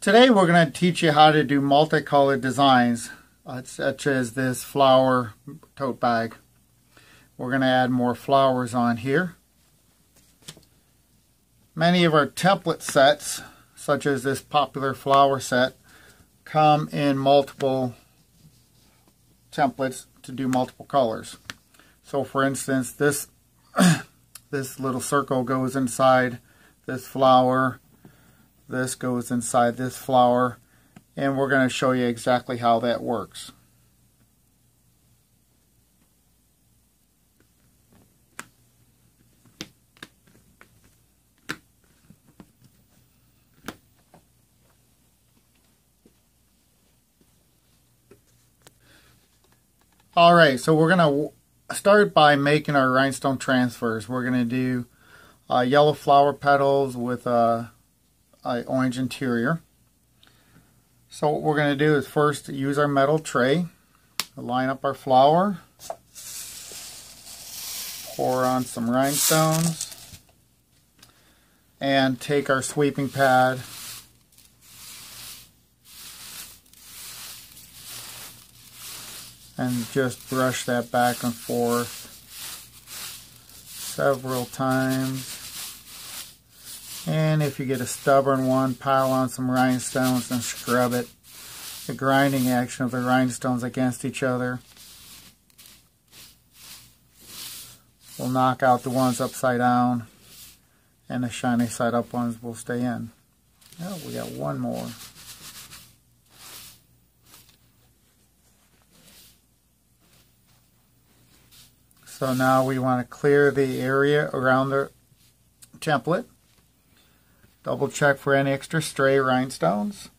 Today we're going to teach you how to do multicolored designs, such as this flower tote bag. We're going to add more flowers on here. Many of our template sets, such as this popular flower set, come in multiple templates to do multiple colors. So for instance, this little circle goes inside this flower. This goes inside this flower, and we're going to show you exactly how that works. Alright, so we're going to start by making our rhinestone transfers. We're going to do yellow flower petals with orange interior. So what we're going to do is first use our metal tray, line up our flower, pour on some rhinestones, and take our sweeping pad and just brush that back and forth several times. And if you get a stubborn one, pile on some rhinestones and scrub it. The grinding action of the rhinestones against each other will knock out the ones upside down, and the shiny side up ones will stay in. Oh, we got one more. So now we want to clear the area around the template. Double check for any extra stray rhinestones.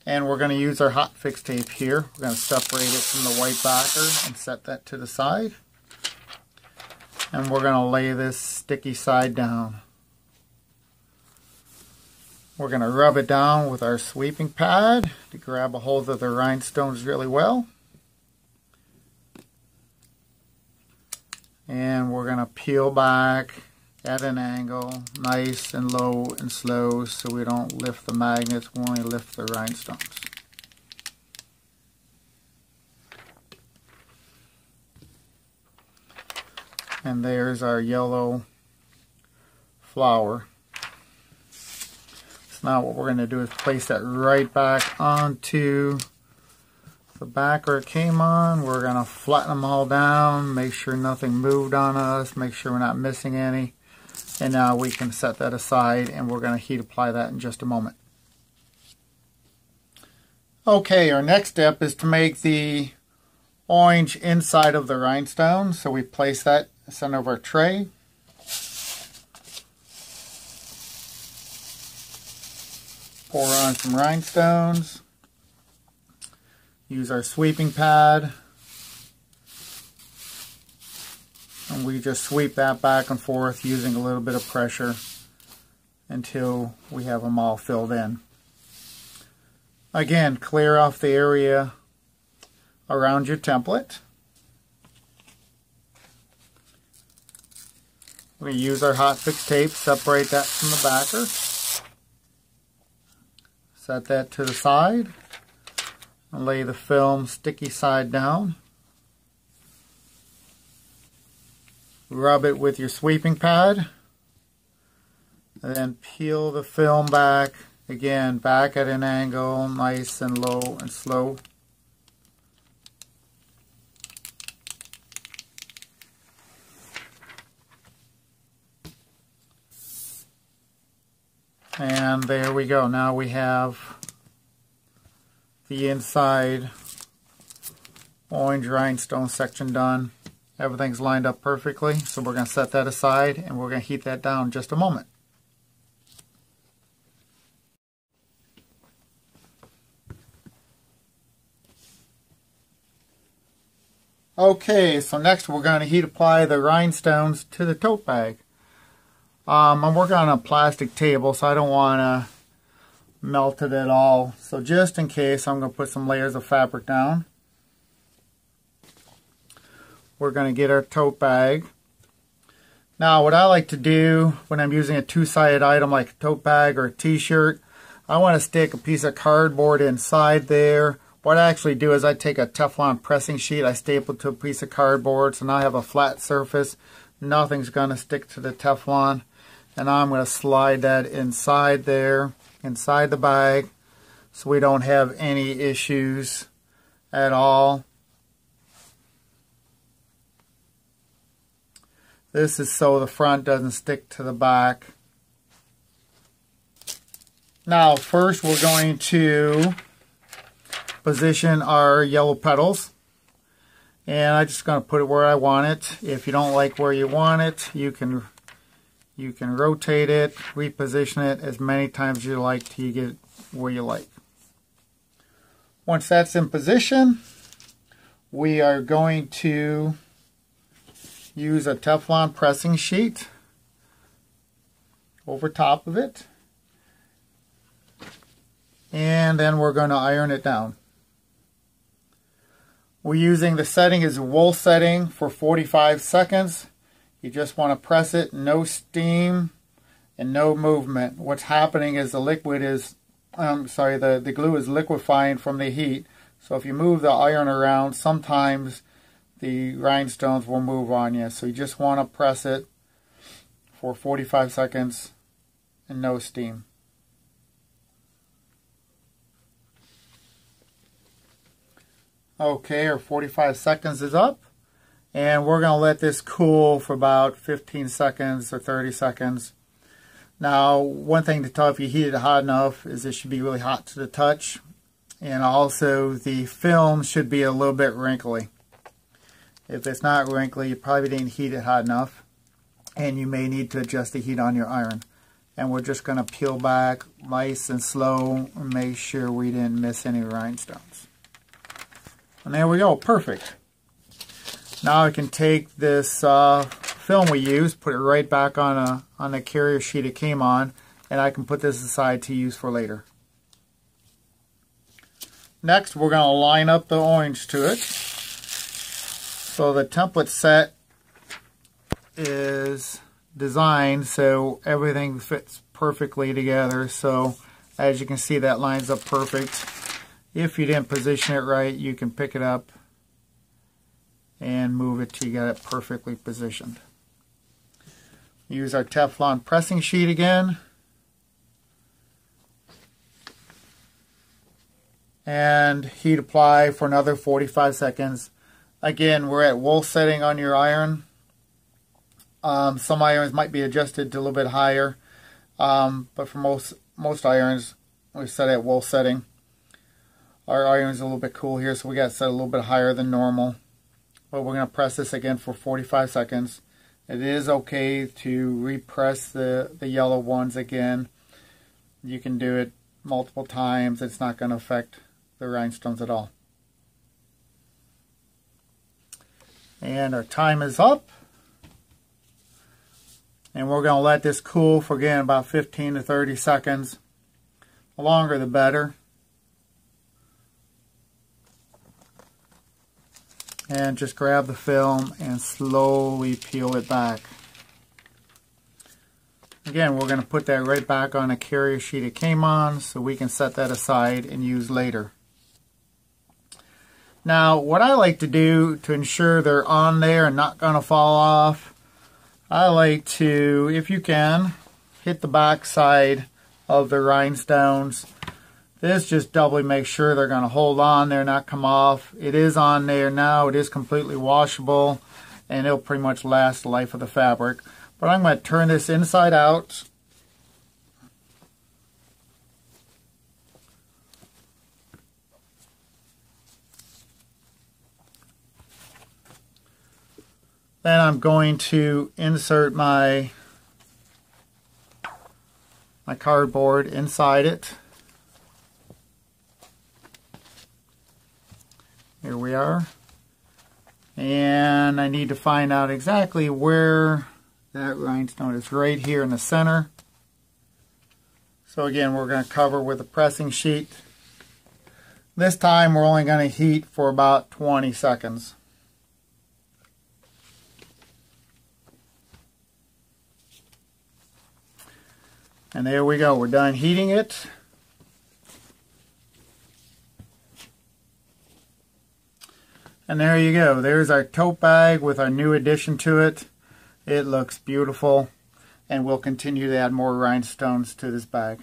And we're going to use our hot fix tape here. We're going to separate it from the white backer and set that to the side. And we're going to lay this sticky side down. We're going to rub it down with our sweeping pad to grab a hold of the rhinestones really well. And we're going to peel back at an angle, nice and low and slow, so we don't lift the magnets, we only lift the rhinestones. And there's our yellow flower. So now what we're going to do is place that right back onto the backer it came on. We're going to flatten them all down, make sure nothing moved on us, make sure we're not missing any. And now we can set that aside, and we're going to heat apply that in just a moment. Okay, our next step is to make the orange inside of the rhinestone. So we place that in the center of our tray. Pour on some rhinestones. Use our sweeping pad. And we just sweep that back and forth using a little bit of pressure until we have them all filled in. Again, clear off the area around your template. We're going to use our hot fix tape, separate that from the backer. Set that to the side and lay the film sticky side down. Rub it with your sweeping pad, and then peel the film back, again back at an angle, nice and low and slow. And there we go. Now we have the inside orange rhinestone section done. Everything's lined up perfectly, so we're going to set that aside and we're going to heat that down in just a moment. Okay, so next we're going to heat apply the rhinestones to the tote bag. I'm working on a plastic table, so I don't want to melt it at all. So just in case, I'm going to put some layers of fabric down. We're going to get our tote bag, Now what I like to do when I'm using a two-sided item like a tote bag or a t-shirt, I want to stick a piece of cardboard inside there. What I actually do is I take a Teflon pressing sheet, I staple it to a piece of cardboard, so now I have a flat surface. Nothing's going to stick to the Teflon. And now I'm going to slide that inside there, inside the bag, so we don't have any issues at all. This is so the front doesn't stick to the back. Now first we're going to position our yellow petals. And I'm just going to put it where I want it. If you don't like where you want it, you can rotate it, reposition it as many times as you like till you get it where you like. Once that's in position, we are going to use a Teflon pressing sheet over top of it. And then we're going to iron it down. We're using the setting is a wool setting for 45 seconds. You just want to press it, no steam and no movement. What's happening is the liquid is, the glue is liquefying from the heat. So if you move the iron around, sometimes the rhinestones will move on you. So you just want to press it for 45 seconds and no steam. Okay, our 45 seconds is up, and we're going to let this cool for about 15 seconds or 30 seconds. Now, one thing to tell if you heat it hot enough is it should be really hot to the touch, and also the film should be a little bit wrinkly. If it's not wrinkly, you probably didn't heat it hot enough, and you may need to adjust the heat on your iron. And we're just going to peel back nice and slow and make sure we didn't miss any rhinestones. And there we go, perfect. Now I can take this film we used, put it right back on the carrier sheet it came on, and I can put this aside to use for later. Next, we're going to line up the orange to it. So the template set is designed so everything fits perfectly together. So as you can see, that lines up perfect. If you didn't position it right, you can pick it up and move it till you got it perfectly positioned. Use our Teflon pressing sheet again. And heat apply for another 45 seconds. Again, we're at wool setting on your iron. Some irons might be adjusted to a little bit higher, but for most irons, we set at wool setting. Our iron is a little bit cool here, so we got to set a little bit higher than normal. But we're going to press this again for 45 seconds. It is okay to repress the yellow ones again. You can do it multiple times. It's not going to affect the rhinestones at all. And our time is up. And we're going to let this cool for, again, about 15 to 30 seconds. The longer the better. And just grab the film and slowly peel it back. Again, we're going to put that right back on a carrier sheet it came on so we can set that aside and use later. Now, what I like to do to ensure they're on there and not going to fall off, I like to, if you can, hit the back side of the rhinestones. This just doubly makes sure they're going to hold on there, not come off. It is on there now. It is completely washable, and it'll pretty much last the life of the fabric. But I'm going to turn this inside out. Then I'm going to insert my cardboard inside it. Here we are. And I need to find out exactly where that rhinestone is, right here in the center. So again, we're going to cover with a pressing sheet. This time we're only going to heat for about 20 seconds. And there we go. We're done heating it. And there you go. There's our tote bag with our new addition to it. It looks beautiful. And we'll continue to add more rhinestones to this bag.